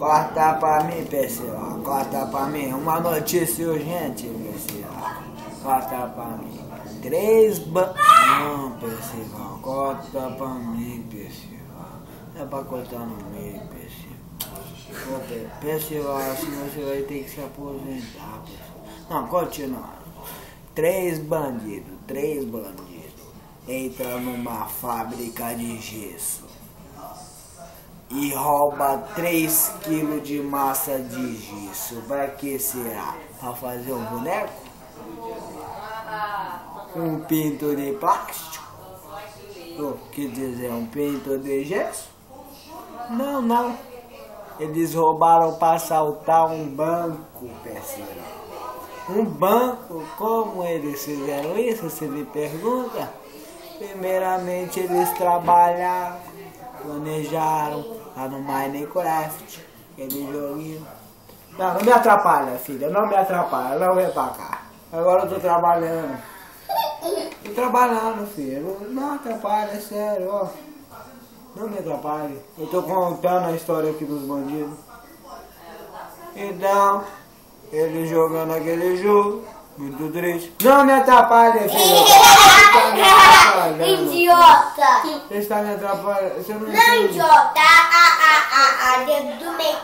Corta pra mim, pessoal. Corta pra mim. Uma notícia urgente, pessoal. Corta pra mim. Não, pessoal. Corta pra mim, pessoal. É pra cortar no meio, pessoal. Pessoal, assim você vai ter que se aposentar, pessoal. Não, continua. Três bandidos entram numa fábrica de gesso e rouba 3 quilos de massa de gesso. Pra que será? Pra fazer um boneco? Um pinto de plástico? Quer dizer, um pinto de gesso? Não. Eles roubaram para assaltar um banco, pessoal. Um banco? Como eles fizeram isso? Você me pergunta? Primeiramente eles trabalharam, planejaram lá no Minecraft, aquele joguinho. Não me atrapalha, filha, não me atrapalha, não vem pra cá. Agora eu tô trabalhando. Tô trabalhando, filho, não atrapalha, é sério, ó. Não me atrapalhe. Eu tô contando a história aqui dos bandidos. Então, ele jogando aquele jogo, muito triste. Não me atrapalhe, filho. Você tá me atrapalhando. Idiota! Você está me atrapalhando. Você não Não, idiota! Dedo do meio.